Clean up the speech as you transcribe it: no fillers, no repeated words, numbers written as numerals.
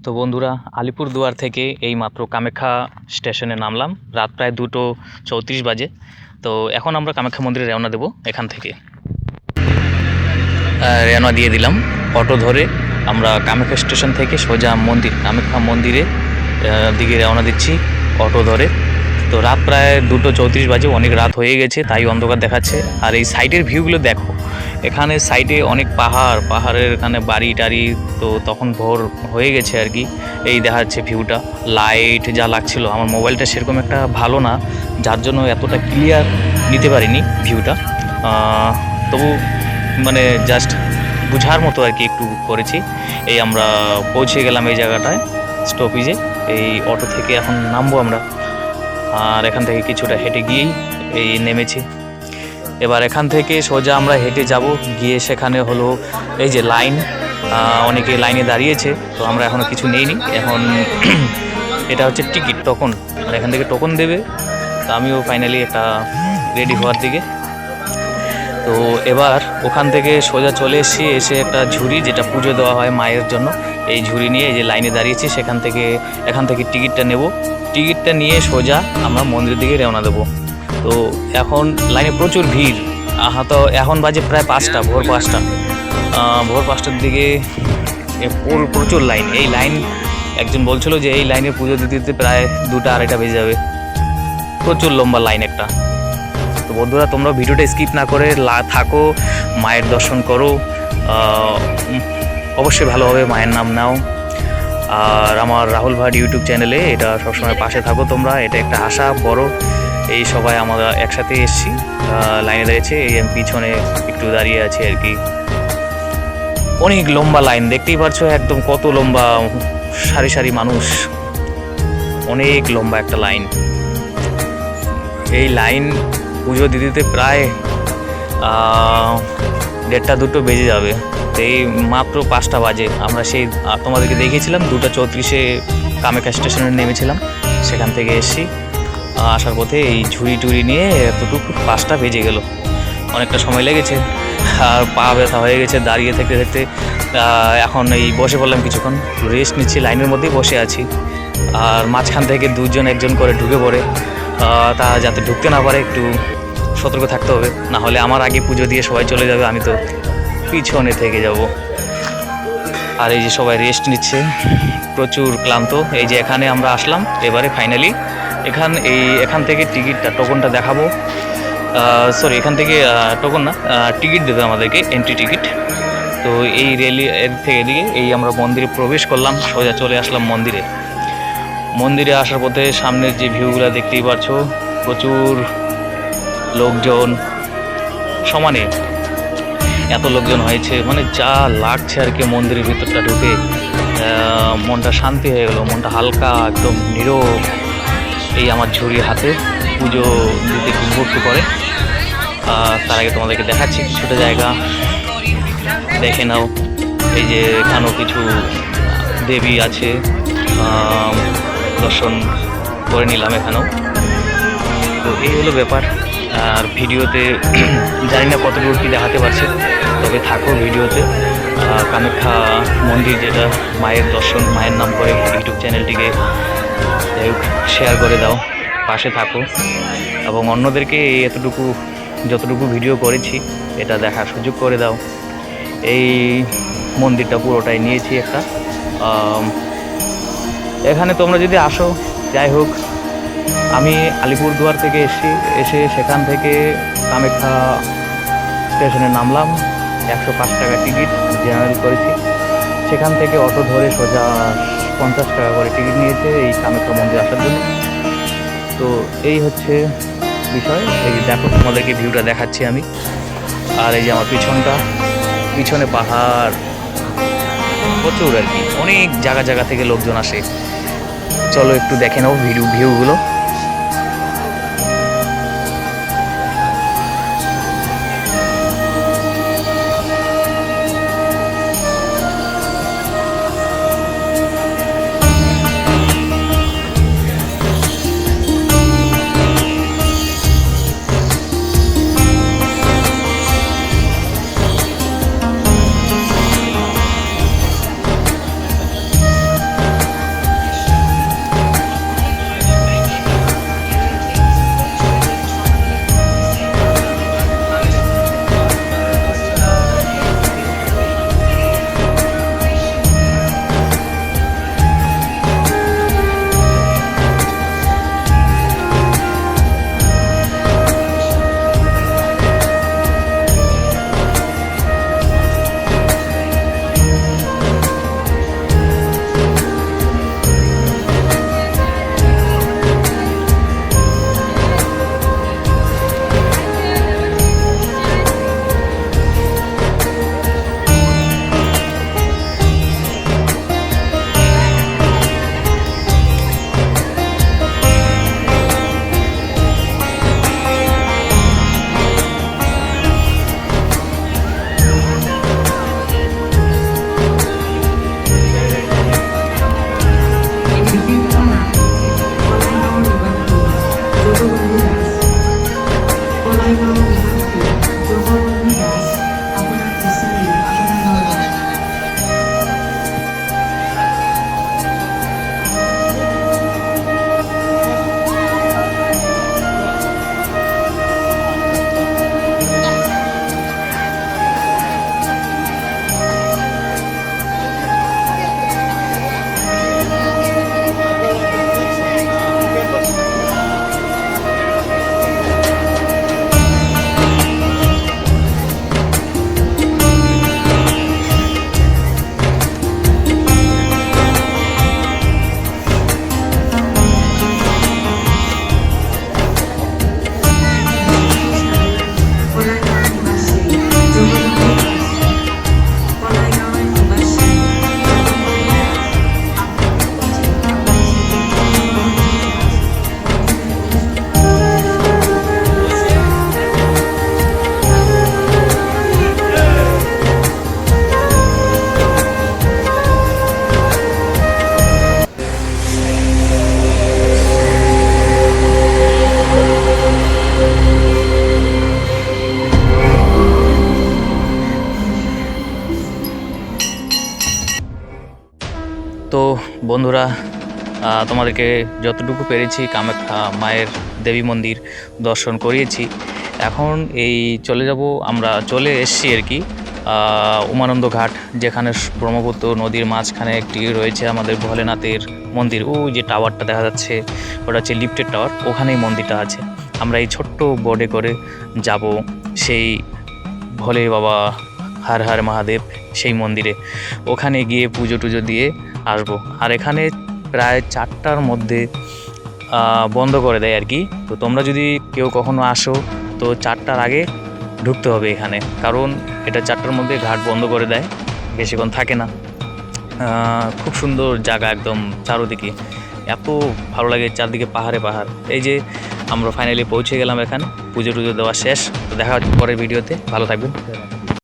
তো বন্ধুরা, আলিপুরদুয়ার থেকে এইমাত্র কামাখ্যা স্টেশনে নামলাম। রাত প্রায় 2:34 বাজে। তো এখন আমরা কামাখ্যা মন্দিরে রওনা দেব। এখান থেকে রওনা দিয়ে দিলাম অটো ধরে। আমরা কামাখ্যা স্টেশন থেকে সোজা কামাখ্যা মন্দিরে দিকে রওনা দিচ্ছি অটো ধরে। তো রাত প্রায় 2:34 বাজে, অনেক রাত হয়ে গেছে, তাই অন্ধকার দেখাচ্ছে। আর এই সাইডের ভিউগুলো দেখো, এখানে সাইডে অনেক পাহাড়ের এখানে বাড়ি টাড়ি। তো তখন ভোর হয়ে গেছে আর কি। এই দেখা যাচ্ছে ভিউটা, লাইট যা লাগছিল। আমার মোবাইলটা সেরকম একটা ভালো না, যার জন্য এতটা ক্লিয়ার নিতে পারিনি ভিউটা। তবু মানে জাস্ট বুঝার মতো আর কি একটু করেছি। এই আমরা পৌঁছে গেলাম এই জায়গাটায় স্টপেজে। এই অটো থেকে এখন নামবো আমরা। আর এখান থেকে কিছুটা হেঁটে গিয়েই এই নেমেছি। এবার এখান থেকে সোজা আমরা হেঁটে যাব, গিয়ে সেখানে হলো এই যে লাইন, অনেকে লাইনে দাঁড়িয়েছে। তো আমরা এখনও কিছু নেইনি। এখন এটা হচ্ছে টিকিট, টোকন। আর এখান থেকে টোকন দেবে। তো আমিও ফাইনালি একটা রেডি হওয়ার দিকে। তো এবার ওখান থেকে সোজা চলে এসে একটা ঝুড়ি, যেটা পুজো দেওয়া হয় মায়ের জন্য, এই ঝুড়ি নিয়ে এই যে লাইনে দাঁড়িয়েছি। এখান থেকে টিকিটটা নেব। টিকিটটা নিয়ে সোজা আমরা মন্দিরের দিকে রওনা দেবো। তো এখন লাইনে প্রচুর ভিড়। তো এখন বাজে প্রায় 5টা, ভোর 5টা। ভোর 5টার দিকে প্রচুর লাইন। এই লাইন একজন বলছিল যে এই লাইনে পুজো দিতে দিতে প্রায় 2টা 2:30 বেজে যাবে। প্রচুর লম্বা লাইন একটা। তো বন্ধুরা, তোমরা ভিডিওটা স্কিপ না করে থাকো, মায়ের দর্শন করো। অবশ্যই ভালো হবে, মায়ের নাম নাও। আর আমার রাহুল ভাট ইউটিউব চ্যানেলে এটা সবসময় পাশে থাকো তোমরা। এটা একটা আশা বড়। এই সবাই আমরা একসাথে এসেছি, লাইনে দাঁড়িয়েছে। এই আমি পিছনে একটু দাঁড়িয়ে আছি আর কি। অনেক লম্বা লাইন, দেখতেই পাচ্ছ একদম কত লম্বা, সারি সারি মানুষ, অনেক লম্বা একটা লাইন। এই লাইন পুজো দিতে দিতে প্রায় 1:30 2 বেজে যাবে। তো এই মাত্র 5টা বাজে। আমরা সেই তোমাদেরকে দেখিয়েছিলাম 2:34 কামাখ্যা স্টেশনে নেমেছিলাম। সেখান থেকে এসেছি। আসার পথে এই ঝুড়ি টুড়ি নিয়ে এতটুকু 5টা বেজে গেল। অনেকটা সময় লেগেছে, আর পা ব্যথা হয়ে গেছে দাঁড়িয়ে থাকতে থাকতে। এখন এই বসে পড়লাম, কিছুক্ষণ রেস্ট নিচ্ছি। লাইনের মধ্যেই বসে আছি। আর মাঝখান থেকে একজন করে ঢুকে পড়ে। তা যাতে ঢুকতে না পারে একটু সতর্ক থাকতে হবে, না হলে আমার আগে পুজো দিয়ে সবাই চলে যাবে, আমি তো পিছনে থেকে যাব। আর এই যে সবাই রেস্ট নিচ্ছে, প্রচুর ক্লান্ত। এই যে এখানে আমরা আসলাম এবারে ফাইনালি। এখান থেকে টোকনটা দেখাবো। সরি, এখান থেকে টোকন না, টিকিট দেবে আমাদেরকে, এন্ট্রি টিকিট। তো এই এর থেকে এদিকে এই আমরা মন্দিরে প্রবেশ করলাম, সোজা চলে আসলাম মন্দিরে আসার পথে সামনের যে ভিউগুলো দেখতেই পাচ্ছ, প্রচুর লোকজন। সমানে এত লোকজন হয়েছে, মানে যা লাগছে আর কি। মন্দিরের ভিতরটা ঢুকে মনটা শান্তি হয়ে গেল, মনটা হালকা, একদম নীরব। এই আমার ঝুড়ি হাতে, পুজো দিতে ঘুরতে করে। তার আগে তোমাদেরকে দেখাচ্ছি কিছুটা জায়গা, দেখে নাও। এই যে এখানেও কিছু দেবী আছে, দর্শন করে নিলাম এখানেও। তো এই হলো ব্যাপার। আর ভিডিওতে জানি না কতটুকু কী দেখাতে পারছে, তবে থাকো ভিডিওতে। কামাখ্যা মন্দির, যেটা মায়ের দর্শন, মায়ের নাম করে ইউটিউব চ্যানেলটিকে শেয়ার করে দাও, পাশে থাকো। এবং অন্যদেরকে যতটুকু ভিডিও করেছি এটা দেখার সুযোগ করে দাও। এই মন্দিরটা পুরোটাই নিয়েছি একটা। এখানে তোমরা যদি আসো, যাই হোক, আমি আলিপুরদুয়ার থেকে এসে সেখান থেকে কামাখ্যা স্টেশনে নামলাম। 105 টাকা টিকিট জেনারেল করেছি। সেখান থেকে অটো ধরে সোজা 50 টাকা করে টিকিট নিয়েছে এই কামাখ্যা মন্দির আসার জন্য। তো এই হচ্ছে বিষয়। এই যে দেখো, তোমাদেরকে ভিউটা দেখাচ্ছি আমি। আর এই যে আমার পিছনে পাহাড়, প্রচুর আর কি। অনেক জায়গা থেকে লোকজন আসে। চলো একটু দেখে নাও ভিউগুলো। তো বন্ধুরা, তোমাদেরকে যতটুকু পেরেছি কামাখ্যা মায়ের দেবী মন্দির দর্শন করিয়েছি। এখন এই আমরা চলে এসেছি আর কি উমানন্দ ঘাট, যেখানে ব্রহ্মপুত্র নদীর মাঝখানে একটি রয়েছে আমাদের ভোলেনাথের মন্দির। ওই যে টাওয়ারটা দেখা যাচ্ছে, ওটা হচ্ছে লিফটের টাওয়ার, ওখানেই মন্দিরটা আছে। আমরা এই ছোট্ট বোটে করে যাব সেই ভোলে বাবা হর হর মহাদেব সেই মন্দিরে। ওখানে গিয়ে পুজো টুজো দিয়ে আসবো। আর এখানে প্রায় 4টার মধ্যে বন্ধ করে দেয় আর কি। তো তোমরা যদি কেউ কখনো আসো তো 4টার আগে ঢুকতে হবে এখানে, কারণ এটা 4টার মধ্যে ঘাট বন্ধ করে দেয়, বেশিক্ষণ থাকে না। খুব সুন্দর জায়গা, একদম চারোদিকে এত ভালো লাগে, চারদিকে পাহাড়ে পাহাড়। এই যে আমরা ফাইনালি পৌঁছে গেলাম এখানে, পুজো টুজো দেওয়া শেষ। তো দেখা হচ্ছে পরের ভিডিওতে, ভালো থাকবেন।